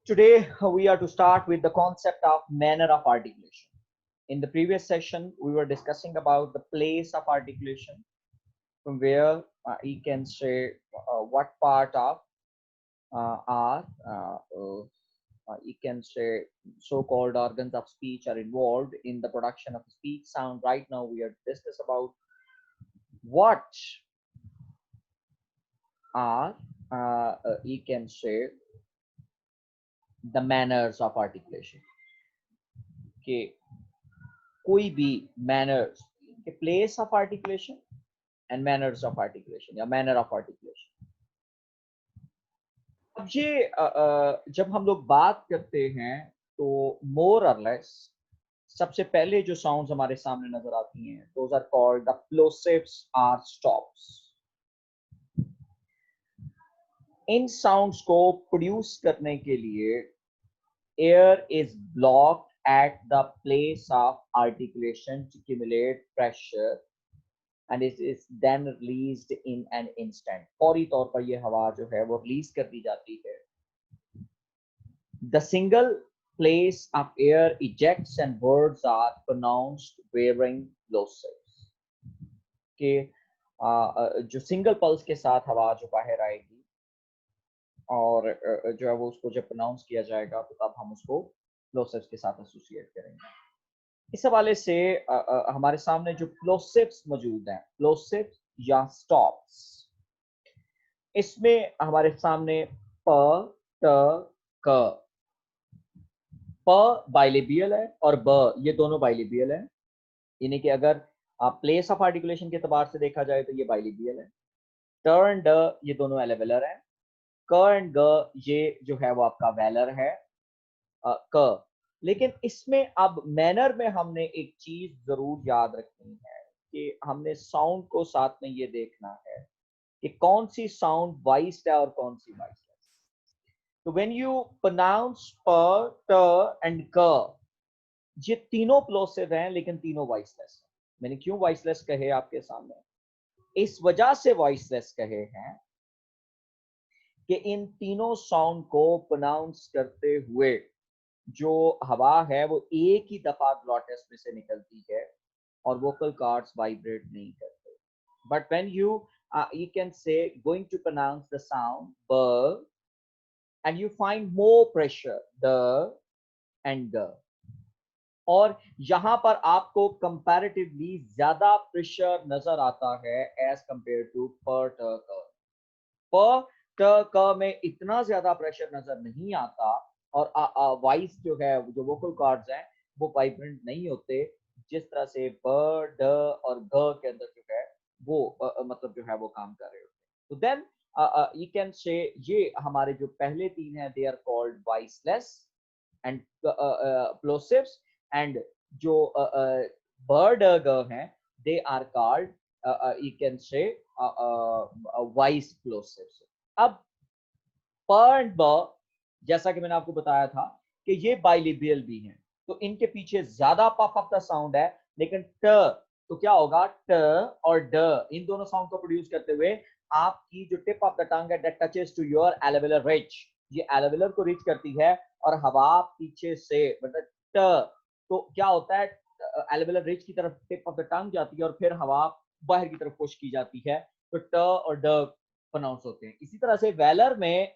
Today we are to start with the concept of manner of articulation. In the previous session, we were discussing about the place of articulation, from where you can say what part of are you can say so-called organs of speech are involved in the production of speech sound. Right now, we are discuss about what are you can say the manners of articulation. Okay, कोई भी manners के place of articulation and manners of articulation या manner of articulation. अब ये जब हम लोग बात करते हैं तो more or less सबसे पहले जो साउंड्स हमारे सामने नजर आती हैं those are called the plosives or stops. In sounds को प्रोड्यूस करने के लिए air is blocked at the place of articulation to accumulate pressure and it is then released in an instant. फौरी तौर पर ये हवा जो है वो रिलीज कर दी जाती है. The single place of air ejects and words are pronounced wearing plosives. कि जो सिंगल पल्स के साथ हवा जो बाहर आएगी और जो है वो उसको जब प्रोनाउंस किया जाएगा तो तब हम उसको प्लोसिव्स के साथ एसोसिएट करेंगे. इस हवाले से हमारे सामने जो प्लोसिव्स मौजूद हैं, प्लोसिव्स या स्टॉप्स, इसमें हमारे सामने प, ट, क. प बाइलेबियल है और ब ये दोनों बाइलेबियल है, यानी कि अगर आप प्लेस ऑफ आर्टिकुलेशन के एतबार से देखा जाए तो ये बाइलेबियल है. ट एंड ड ये दोनों एलेवेलर है. क एंड ग ये जो है वो आपका वेलर है. क, लेकिन इसमें अब मैनर में हमने एक चीज जरूर याद रखनी है कि हमने साउंड को साथ में ये देखना है कि कौन सी साउंड वॉइस्ड है और कौन सी वॉइसलेस. तो व्हेन यू प्रोनाउंस प, ट एंड क, ये तीनों प्लोसिव हैं लेकिन तीनों वॉइसलेस हैं. मैंने क्यों वॉइसलेस कहे आपके सामने? इस वजह से वॉइसलेस कहे हैं कि इन तीनों साउंड को प्रोनाउंस करते हुए जो हवा है वो एक ही दफा ग्लॉटिस में से निकलती है और वोकल कॉर्ड्स वाइब्रेट नहीं करते. But when you can say going to pronounce the sound b and you find more pressure the and g, और यहां पर आपको कंपैरेटिवली ज्यादा प्रेशर नजर आता है एज कंपेयर टू प, ट, क. प, ट, क में इतना ज्यादा प्रेशर नजर नहीं आता और वॉइस जो है जो वोकल कॉर्ड्स हैं वो वाइब्रेंट नहीं होते जिस तरह से ब, ड और ग के अंदर जो है वो मतलब जो है वो काम कर रहे होते हैं. तो देन यू कैन से ये हमारे जो पहले तीन हैं they are called voiceless and plosives, and जो ब, ड, ग हैं they are called you can say wise plosives. अब प एंड ब जैसा कि मैंने आपको बताया था कि ये बाइलिबियल भी हैं तो इनके पीछे ज्यादा पफ अप द साउंड है, लेकिन ट तो क्या होगा, ट और ड इन दोनों साउंड को प्रोड्यूस करते हुए आपकी जो टिप ऑफ द टंग है that touches to your alveolar ridge, ये एल्वेलर को रीच करती है और हवा पीछे से मतलब ट तो क्या होता है एल्वेलर रिच की तरफ टिप ऑफ द टंग जाती है और फिर हवा बाहर की तरफ पुश की जाती है तो ट और ड प्रोनाउंस होते हैं. इसी तरह से वेलर में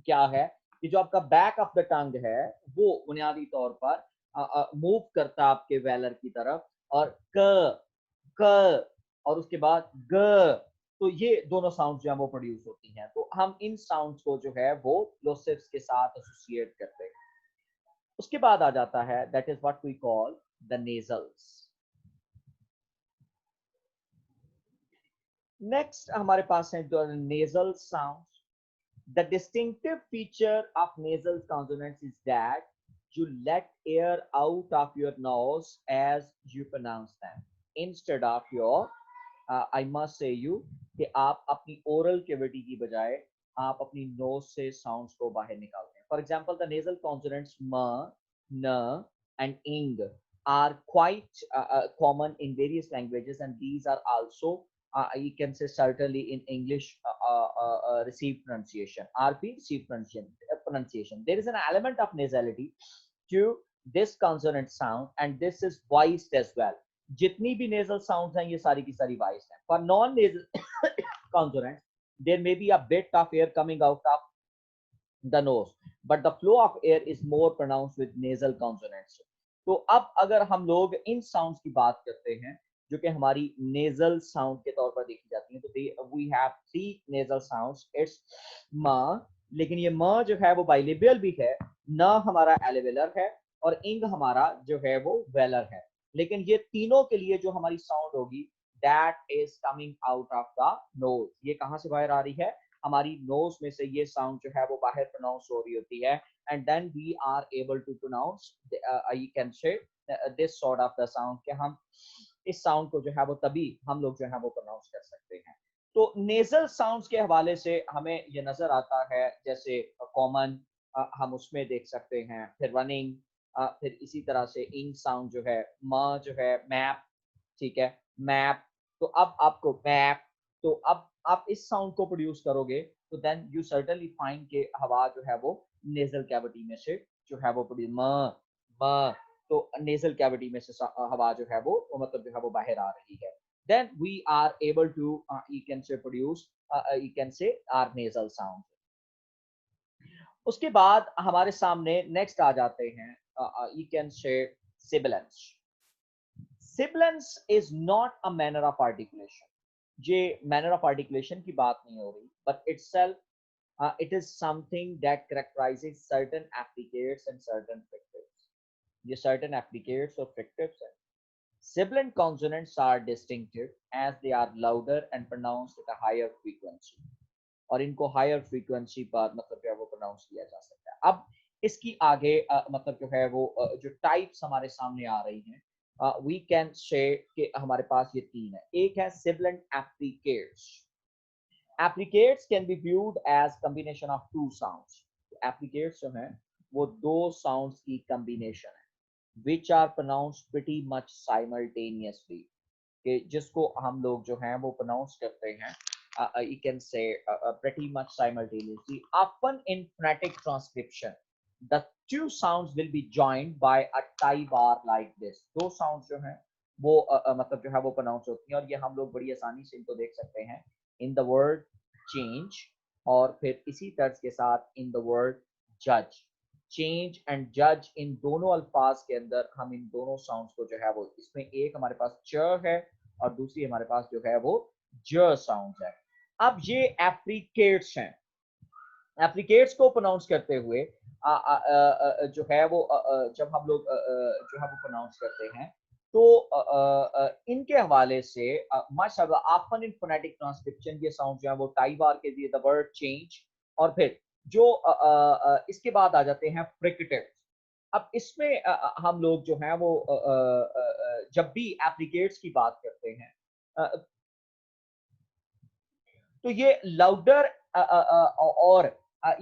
क्या है कि जो आपका बैक ऑफ द टंग है वो बुनियादी तौर पर मूव करता है आपके वेलर की तरफ और क और उसके बाद ग, तो ये दोनों साउंड जो है वो प्रोड्यूस होती हैं. तो हम इन साउंड्स को जो है वो प्लोसिव्स के साथ एसोसिएट करते हैं. उसके बाद आ जाता है that is what we call the nasals. Next हमारे पास है जो nasal sound. The distinctive feature of nasal consonants is that you let air out of your nose as you pronounce them instead of your I must say you कि आप अपनी oral cavity की बजाय आप अपनी nose से sounds को बाहर निकालते हैं. For example, the nasal consonants m, n and ing are quite common in various languages and these are also you can say certainly in English received pronunciation, RP received pronunciation. There is an element of nasality to this consonant sound and this is voiced as well. जितनी भी nasal sounds हैं ये सारी की सारी voiced हैं. For non-nasal consonants, there may be a bit of air coming out of the nose, but the flow of air is more pronounced with nasal consonants. तो अब अगर हम लोग इन साउंड्स की बात करते हैं जो कि हमारी नेजल साउंड के तौर पर देखी जाती है, तो we have three nasal sounds. It's m, लेकिन ये म जो है वो बाइलेबियल भी है, न हमारा एलेवेलर है और इंग हमारा जो है वो वेलर है. लेकिन ये तीनों के लिए जो हमारी साउंड होगी that is coming out of the nose. ये कहाँ से बाहर आ रही है? हमारी नोज में से ये साउंड जो है वो बाहर प्रोनाउंस हो रही होती है. And then we are able to pronounce you can say this sort of the sound कि हम इस साउंड को जो है वो तभी हम लोग जो है वो प्रोनाउंस कर सकते हैं. तो नेजल साउंड्स के हवाले से हमें ये नजर आता है, जैसे कॉमन हम उसमें देख सकते हैं, फिर रनिंग, फिर इसी तरह से इंग साउंड जो है, म जो है मैप, ठीक है, मैप. तो अब आपको मैप, तो अब आप इस साउंड को प्रोड्यूस करोगे तो देन यू सर्टेनली फाइंड के हवा जो है वो नेजल कैविटी में से जो है वो प्रोड्यूस म, तो नेजल कैविटी में से हवा जो है वो मतलब जो है वो बाहर आ रही है. then we are able to you can say produce you can say our nasal sound. उसके बाद हमारे सामने नेक्स्ट आ जाते हैं you can say sibilance. sibilance is not a manner of articulation. ये manner of articulation की बात नहीं हो रही, but itself it is something that characterizes certain affricates and certain fricatives. ये certain affricates और fricatives हैं. Sibilant consonants are distinctive as they are louder and pronounced at a higher frequency. और इनको higher frequency पर मतलब जो है वो pronounce किया जा सकता है. अब इसकी आगे मतलब जो है वो जो types हमारे सामने आ रही हैं, we can say कि हमारे पास ये तीन है. एक है sibilant affricates. Affricates can be viewed as combination of two sounds. Affricates जो हैं वो दो sounds की combination है, which are pronounced pretty much simultaneously. कि जिसको हम लोग जो हैं वो pronounce करते हैं you can say pretty much simultaneously. Often in phonetic transcription, the two sounds will be joined by a tie bar like this. दो sounds जो हैं वो मतलब जो है वो pronounce होती हैं और ये हम लोग बड़ी आसानी से इनको देख सकते हैं in the word change और फिर इसी तर्ज के साथ in the word judge. Change and जज, इन दोनों अल्फाज के अंदर हम इन दोनों साउंड्स को जो है वो, इसमें एक हमारे पास च है और दूसरी हमारे पास जो है वो ज साउंड है. अब ये एफ्रिकेट्स हैं. एफ्रिकेट्स को प्रोनाउंस करते हुए जो है वो जब हम लोग जो है वो प्रोनाउंस करते हैं तो इनके हवाले से माशाल्लाह ऑफन इन फोनेटिक ट्रांसक्रिप्शन ये साउंड जो है वो टाई बार के दिए द वर्ड चेंज और फिर जो इसके बाद आ जाते हैं फ्रिकेटिव. अब इसमें हम लोग जो है वो जब भी एप्लीकेट्स की बात करते हैं तो ये लाउडर और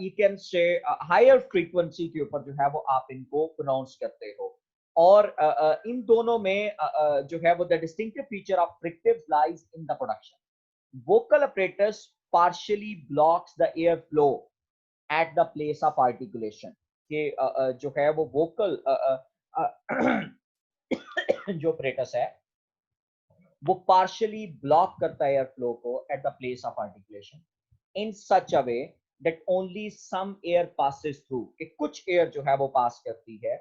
you can say higher frequency के ऊपर जो है वो आप इनको प्रोनाउंस करते हो. और इन दोनों में जो है वो the distinctive feature of fricatives lies in the production. Vocal apparatus partially blocks the airflow at the place of articulation. कि जो है वो वोकल जो apparatus है वो partially block करता है airflow को at the place of articulation in such a way that only some air passes through. कि कुछ air जो है वो pass करती है.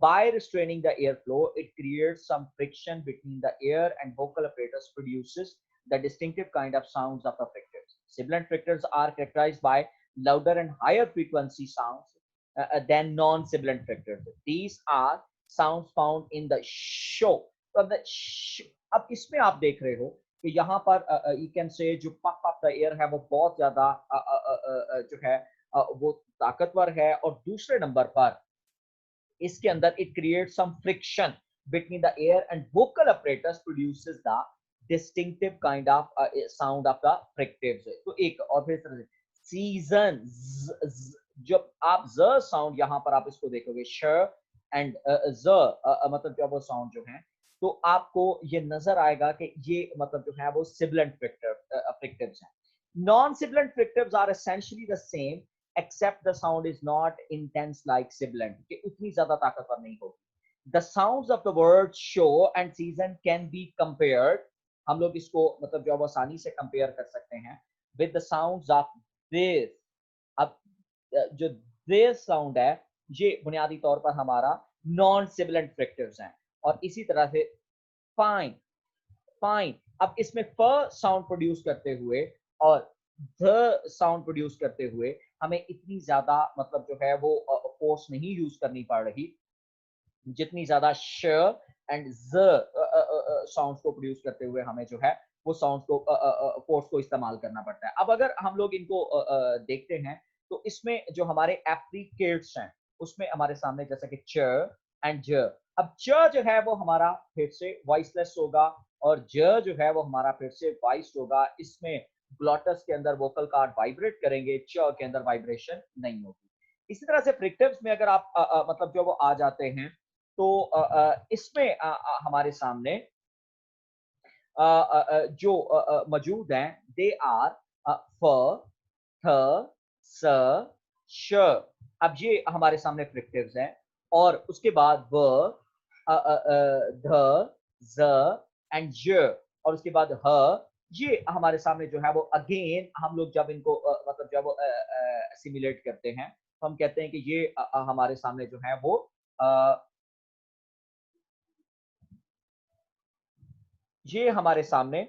By restraining the airflow, it creates some friction between the air and vocal apparatus produces the distinctive kind of sounds of the fricatives. Sibilant fricatives are characterized by louder and higher frequency sounds than non-sibilant fricatives. These are sounds found in the show. अब इसमें आप देख रहे हो कि यहाँ पर you can say जो puff of the air है वो बहुत ज्यादा जो है वो ताकतवर है और दूसरे नंबर पर इसके अंदर it creates some friction between the air and vocal apparatus produces the distinctive kind of sound of the fricatives. तो एक और फिर season जब आप z साउंड यहाँ पर आप इसको देखोगे sh and z मतलब जो वो साउंड जो है तो आपको ये नजर आएगा कि ये मतलब जो है वो sibilant fricatives हैं. Non-sibilant fricatives are essentially the same except the sound is not intense like sibilant, कि उतनी ज्यादा ताकतवर नहीं होगी. The sounds of the word show and season can be compared. हम लोग इसको मतलब जो आसानी से कंपेयर कर सकते हैं with the sounds of this. अब जो this sound है ये बुनियादी तौर पर हमारा नॉन सिबिलेंट फ्रिक्टिव्स हैं, और इसी तरह से फाइन फाइन. अब इसमें फ साउंड प्रोड्यूस करते हुए और ध साउंड प्रोड्यूस करते हुए हमें इतनी ज्यादा मतलब जो है वो फोर्स नहीं यूज करनी पड़ रही जितनी ज्यादा श एंड ज साउंड्स को प्रोड्यूस करते हुए हमें जो है वो साउंड्स को फोर्स को इस्तेमाल करना पड़ता है. अब अगर हम लोग इनको देखते हैं तो इसमें जो हमारे एप्लीकेट्स हैं उसमें हमारे सामने जैसा कि च एंड ज. अब च जो है वो हमारा फिर से वॉइसलेस होगा और ज जो है वो हमारा फिर से वॉइस्ड होगा. इसमें ग्लॉटस के अंदर वोकल कार्ड वाइब्रेट करेंगे, च के अंदर वाइब्रेशन नहीं होगी. इसी तरह से फ्रिक्टिव्स में अगर आप मतलब जो वो आ जाते हैं तो इसमें हमारे सामने जो मौजूद हैं दे आर फ थ स श. अब ये हमारे सामने फ्रिक्टिव्स हैं और उसके बाद व ध ज एंड ज और उसके बाद ह. ये हमारे सामने जो है वो अगेन हम लोग जब इनको मतलब जब सिमुलेट करते हैं तो हम कहते हैं कि ये हमारे सामने जो है वो ये हमारे सामने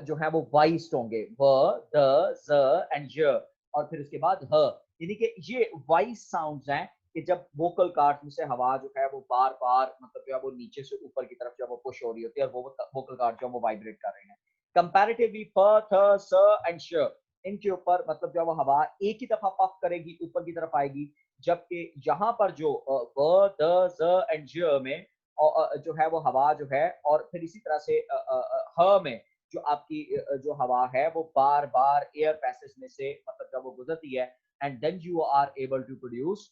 जो है वो वॉइस्ड होंगे व द ज एंड य और फिर उसके बाद ह. यानी कि ये वॉइस साउंड्स हैं कि जब वोकल कार्ड में से हवा जो है वो बार बार मतलब जो है वो नीचे से ऊपर की तरफ जब वो पुश हो रही होती है और वो वोकल कार्ड जो है वो वाइब्रेट कर रहे हैं. कंपैरेटिवली फ थ स एंड श इनके ऊपर मतलब जो है वो हवा एक ही दफा पफ करेगी, ऊपर की तरफ आएगी, जबकि यहाँ पर जो व द ज एंड य में जो है वो हवा जो है और फिर इसी तरह से ह में जो आपकी जो हवा है वो बार बार एयर पैसेज में से मतलब जब वो गुजरती है and then you are able to produce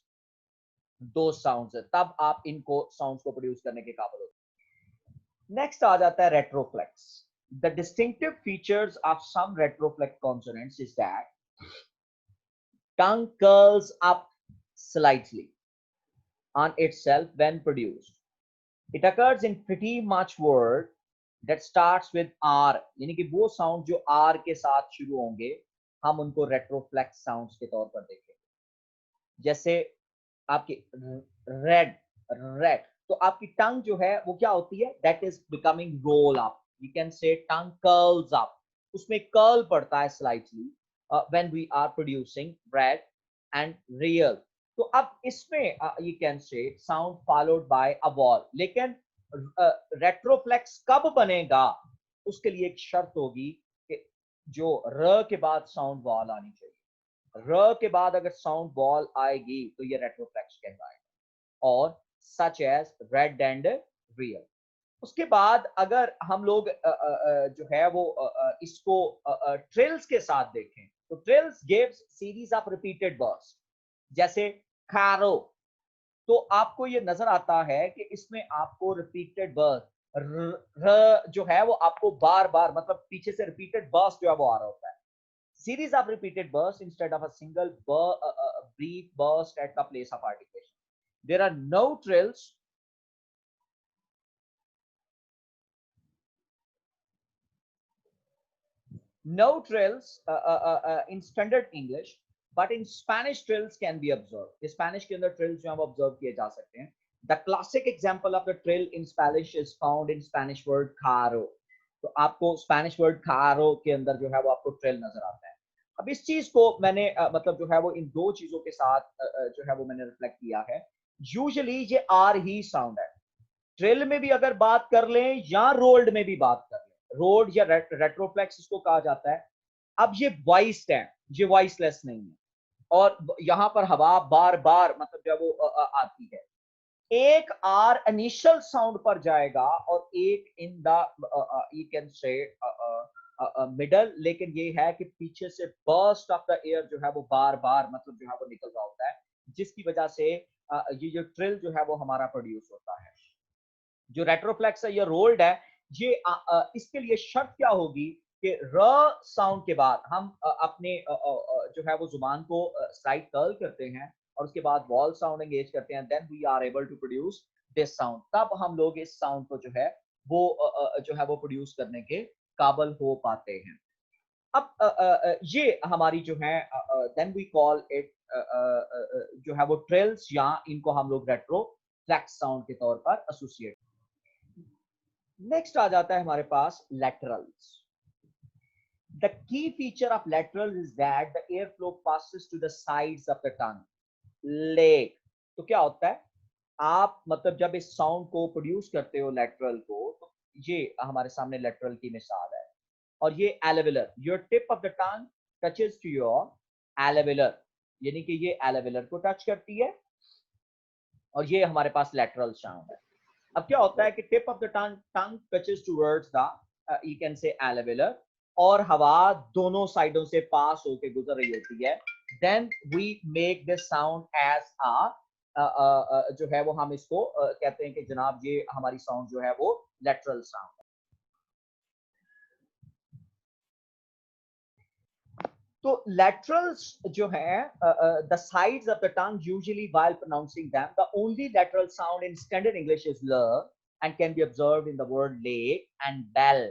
दो साउंड्स, तब आप इनको साउंड्स को प्रोड्यूस करने के काबिल होते हैं. नेक्स्ट आ जाता है retroflex. The distinctive features of some retroflex consonants is that tongue curls up slightly on itself when produced. It occurs in pretty much word that starts with R. यानी कि वो साउंड जो R के साथ शुरू होंगे हम उनको रेट्रोफ्लेक्स साउंड्स के तौर पर देखेंगे. जैसे आपकी रेड रेड, तो आपकी टंग जो है वो क्या होती है, that is becoming roll up. You can say tongue curls up, उसमें कर्ल पड़ता है slightly when we are producing red and real. तो अब इसमें you can say sound followed by a vowel. लेकिन रेट्रोफ्लेक्स कब बनेगा उसके लिए एक शर्त होगी कि जो र के बाद साउंड वॉल आनी चाहिए. र के बाद अगर साउंड वॉल आएगी तो ये रेट्रोफ्लेक्स कहलाएगा, और such as red and real. उसके बाद अगर हम लोग जो है वो इसको ट्रिल्स के साथ देखें तो trills gives series of repeated burst. जैसे खारो, तो आपको ये नजर आता है कि इसमें आपको रिपीटेड बर्स्ट र जो है वो आपको बार बार मतलब पीछे से रिपीटेड बर्स्ट जो है वो आ रहा होता है. Series of repeated bursts instead of a single brief burst at the place of articulation. There are no trills. No trills in standard English, but in Spanish trills can be observed. Spanish के अंदर trills जो हैं वो observe किए जा सकते हैं. The classic example of the trill in Spanish is found in Spanish word caro. तो आपको Spanish word caro के अंदर जो है वो आपको trill नजर आता है. अब इस चीज को मैंने मतलब जो है वो इन दो चीजों के साथ जो है वो मैंने रिफ्लेक्ट किया है. यूजुअली ये आर ही साउंड है. ट्रिल में भी अगर बात कर लें या रोल्ड में भी बात कर लें, रोड या रेट्रोफ्लेक्स इसको कहा जाता है. अब ये वॉइस्ड है, ये वॉइसलेस नहीं है, और यहाँ पर हवा बार बार मतलब जब वो आती है. एक आर इनिशियल साउंड पर जाएगा और एक इन द यू कैन से मिडल. लेकिन ये है कि पीछे से बर्स्ट ऑफ द एयर जो है वो बार बार मतलब जो है वो निकल रहा होता है, जिसकी वजह से ये जो ट्रिल जो है वो हमारा प्रोड्यूस होता है. जो रेट्रोफ्लेक्स है या रोल्ड है, ये इसके लिए शर्त क्या होगी कि र साउंड के बाद हम अपने जो है वो जुबान को स्लाइड कर्ल करते हैं और उसके बाद वॉल साउंड एंगेज करते हैं, then we are able to produce this sound. तब हम लोग इस साउंड को जो है वो प्रोड्यूस करने के काबिल हो पाते हैं। अब ये हमारी जो है देन वी कॉल इट जो है वो ट्रिल्स, या इनको हम लोग रेट्रोफ्लेक्स साउंड के तौर पर एसोसिएट। नेक्स्ट आ जाता है हमारे पास laterals. The key feature of laterals is that the airflow passes to the sides of the tongue. Leg. तो क्या होता है, आप मतलब जब इस साउंड को प्रोड्यूस करते हो लैटरल को, तो ये हमारे सामने लैटरल की मिसाल है। और ये alveolar, your tip of the tongue touches to your alveolar, यानी कि ये एलेविलर को टच करती है और ये हमारे पास लैटरल साउंड है। अब क्या होता है कि tip of the tongue touches towards the you can say alveolar, और हवा दोनों साइडों से पास होके गुजर रही होती है, then we make this sound as जो है वो हम इसको कहते हैं कि जनाब ये हमारी साउंड जो है वो लैटरल साउंड है। तो laterals जो है the sides of the tongue usually while pronouncing them, the only lateral sound in standard English is l and can be observed in the word lake and bell.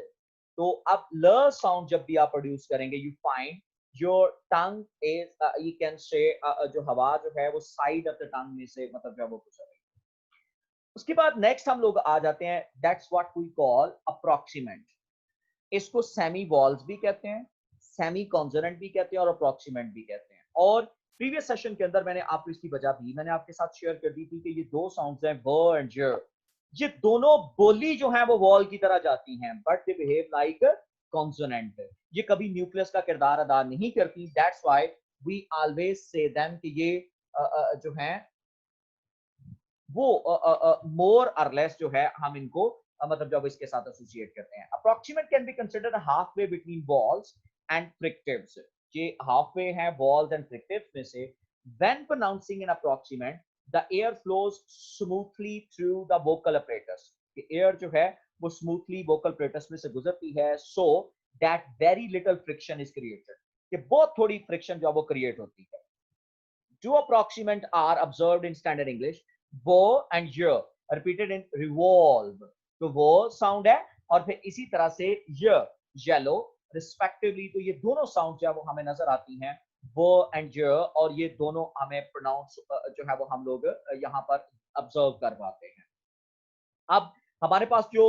तो अब l sound जब भी आप produce करेंगे, you find your tongue is you can say जो हवा जो है वो साइड ऑफ द टंग में से मतलब जो है वो गुजर रही है। उसके बाद नेक्स्ट हम लोग आ जाते हैं, दैट्स व्हाट वी कॉल अप्रोक्सीमेंट। इसको सेमी वॉल्स भी कहते हैं, सेमी कॉन्सोनेंट भी कहते हैं और अप्रोक्सीमेंट भी कहते हैं। और प्रीवियस सेशन के अंदर मैंने आपको इसकी वजह भी मैंने आपके साथ शेयर कर दी थी कि ये दो साउंड्स हैं व एंड ज, ये दोनों बोली जो है वो वॉल की तरह जाती हैं, but they behave like consonant. ये कभी न्यूक्लियस का किरदार अदा नहीं करती, that's why we always say them कि ये जो है वो मोर और लेस जो है हम इनको मतलब जब इसके साथ एसोसिएट करते हैं। Approximant can be considered half way between vowels and fricatives. ये हाफ वे है वॉल्स एंड फ्रिक्टिव्स में से। When pronouncing in approximant the air flows smoothly through the vocal apparatus. Air जो है वो स्मूथली वोकल अपरेटस में से गुजरती है, so that very little friction is created, कि बहुत थोड़ी फ्रिक्शन जो वो क्रिएट होती है। Two approximant are observed in standard English, wo and y, repeated in revolve। तो वो साउंड है और फिर इसी तरह से य, येलो रिस्पेक्टिवली। तो ये दोनों साउंड जो है वो हमें नजर आती हैं, वो एंड य, और ये दोनों हमें प्रोनाउंस जो है वो हम लोग यहाँ पर ऑब्जर्व कर पाते हैं। अब हमारे पास जो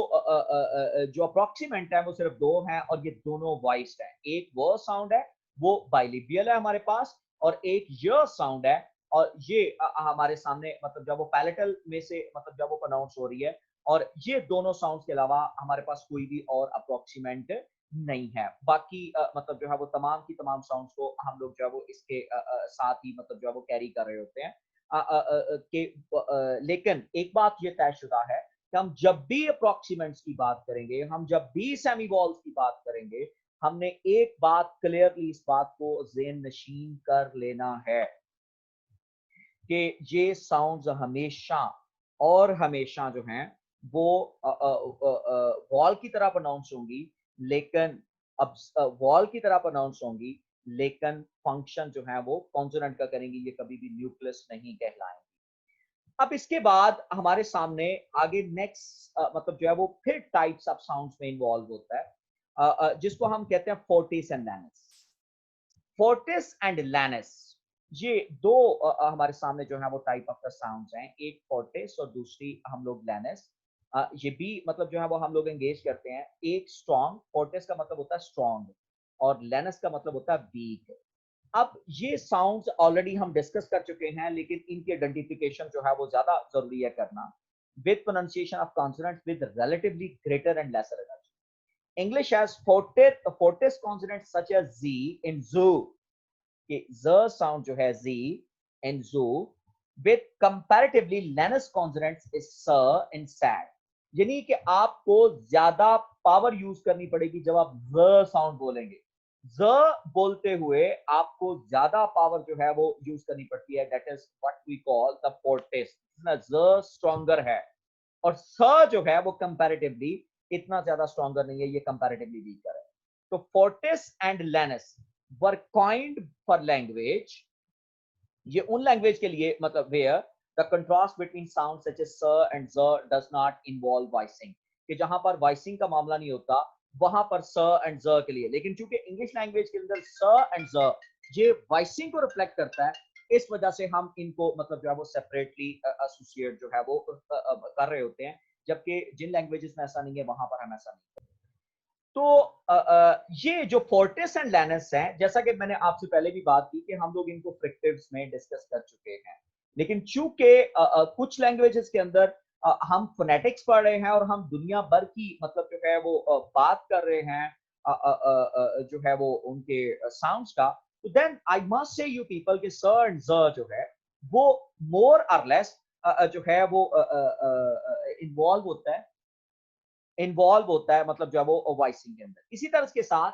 अप्रोक्सीमेंट है वो सिर्फ दो हैं और ये दोनों वॉइस्ड है। एक वो साउंड है वो बाइलिबियल है हमारे पास, और एक य साउंड है और ये हमारे सामने मतलब जब वो पैलेटल में से मतलब जब वो प्रोनाउंस हो रही है, और ये दोनों साउंड्स के अलावा हमारे पास कोई भी और अप्रोक्सीमेंट नहीं है। बाकी मतलब जो है वो तमाम की तमाम साउंड्स को हम लोग जो है वो इसके साथ ही मतलब जो है वो कैरी कर रहे होते हैं। लेकिन एक बात ये तयशुदा है कि हम जब भी अप्रोक्सीमेंट्स की बात करेंगे, हम जब भी सेमी वॉल्स की बात करेंगे, हमने एक बात क्लियरली इस बात को ज़ेहन नशीन कर लेना है कि ये साउंड्स हमेशा और हमेशा जो हैं वो वॉल की तरह प्रोनाउंस होंगी, लेकिन अब वॉल की तरह प्रोनाउंस होंगी, लेकिन फंक्शन जो है वो कॉन्सोनेंट का करेंगी, ये कभी भी न्यूक्लियस नहीं कहलाएंगे। अब इसके बाद हमारे सामने आगे नेक्स्ट मतलब जो है वो फिर टाइप्स ऑफ साउंड्स में इन्वॉल्व होता है, जिसको हम कहते हैं फोर्टिस एंड लैनस। फोर्टिस एंड लैनस ये दो हमारे सामने जो है वो टाइप ऑफ द साउंड्स हैं, एक फोर्टिस और दूसरी हम लोग लैनस। ये भी मतलब जो है वो हम लोग एंगेज करते हैं। एक स्ट्रॉन्ग, फोर्टिस का मतलब होता है स्ट्रॉन्ग और लैनस का मतलब होता है वीक। अब ये साउंड्स ऑलरेडी हम डिस्कस कर चुके हैं, लेकिन इनकी आइडेंटिफिकेशन जो है वो ज्यादा जरूरी है करना। With pronunciation of consonants with relatively greater and lesser energy. English has fortis consonants such as z in zoo, कि z साउंड जो है z in zoo, with comparatively lenis consonants is s in sad। यानी कि आपको ज्यादा power use करनी पड़ेगी जब आप z साउंड बोलेंगे। ज बोलते हुए आपको ज्यादा पावर जो है वो यूज करनी पड़ती है, that is what we call the fortis. ज स्ट्रॉन्गर है और स जो है वो कंपैरेटिवली इतना ज्यादा स्ट्रॉन्गर नहीं है, ये कंपैरेटिवली वीकर है। तो fortis and lenis were coined for language, ये उन लैंग्वेज के लिए मतलब where the contrast between sounds such as sir and zer does not involve voicing, कि जहां पर voicing का मामला नहीं होता वहां पर sir and zer के लिए, लेकिन चूंकि इंग्लिश लैंग्वेज के अंदर sir and zer ये voicing को रिफ्लेक्ट करता है, इस वजह से हम इनको मतलब जो है वो सेपरेटली एसोसिएट जो है वो कर रहे होते हैं, जबकि जिन लैंग्वेजेस में ऐसा नहीं है वहां पर हम ऐसा नहीं करते। तो ये जो फोर्टिस एंड लैनस हैं, जैसा कि मैंने आपसे पहले भी बात की कि हम लोग इनको फ्रिक्टिव्स में डिस्कस कर चुके हैं, लेकिन चूंकि कुछ लैंग्वेजेस के अंदर हम फोनेटिक्स पढ़ रहे हैं और हम दुनिया भर की मतलब जो है वो बात कर रहे हैं जो है वो उनके साउंड्स का, तो then I must say you people के स एंड ज जो है वो मोर और लेस जो है वो इन्वॉल्व होता है मतलब जो है वो वॉइसिंग के अंदर। इसी तरह के साथ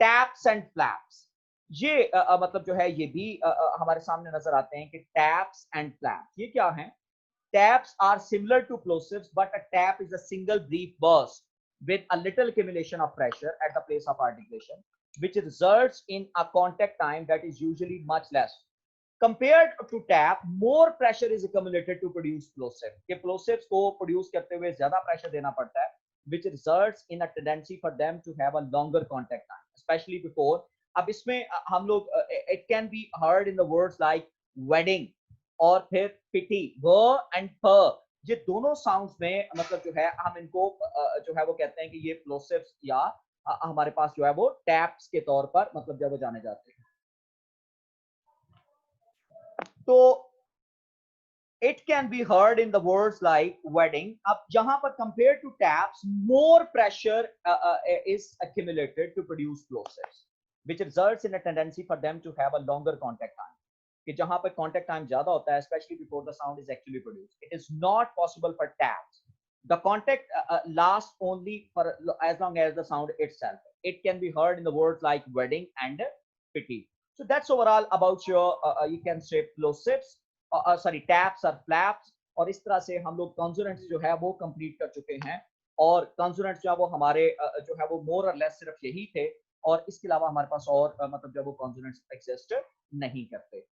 टैप्स एंड फ्लैप्स, ये मतलब जो है ये भी हमारे सामने नजर आते हैं कि टैप्स एंड फ्लैप्स ये क्या हैं। Taps are similar to plosives, but a tap is a single brief burst with a little accumulation of pressure at the place of articulation, which results in a contact time that is usually much less. Compared to tap, more pressure is accumulated to produce plosive. कि plosives को produce करते हुए ज़्यादा pressure देना पड़ता है, which results in a tendency for them to have a longer contact time, especially before. अब इसमें हम लोग it can be heard in the words like wedding और फिर पिटी, व एंड प, ये दोनों साउंड्स में मतलब जो है हम इनको जो है वो कहते हैं कि ये प्लोसिव्स या हमारे पास जो है वो टैप्स के तौर पर मतलब जो वो जाने जाते हैं। तो it can be heard in the words like wedding. अब यहाँ पर compared to taps, more pressure is accumulated to produce plosives, which results in a tendency for them to have a longer contact time. कि जहां पर contact time ज्यादा होता है, especially before the sound is actually produced. It is not possible for taps. The contact lasts only for as long as the sound itself. It can be heard in the words like wedding and pity. So that's overall about your you can say plosives, sorry taps or flaps. और इस तरह से हम लोग consonants जो है वो complete कर चुके हैं, और consonants जो है वो हमारे जो है वो more or less सिर्फ यही थे, और इसके अलावा हमारे पास और मतलब जो वो consonants exist नहीं करते।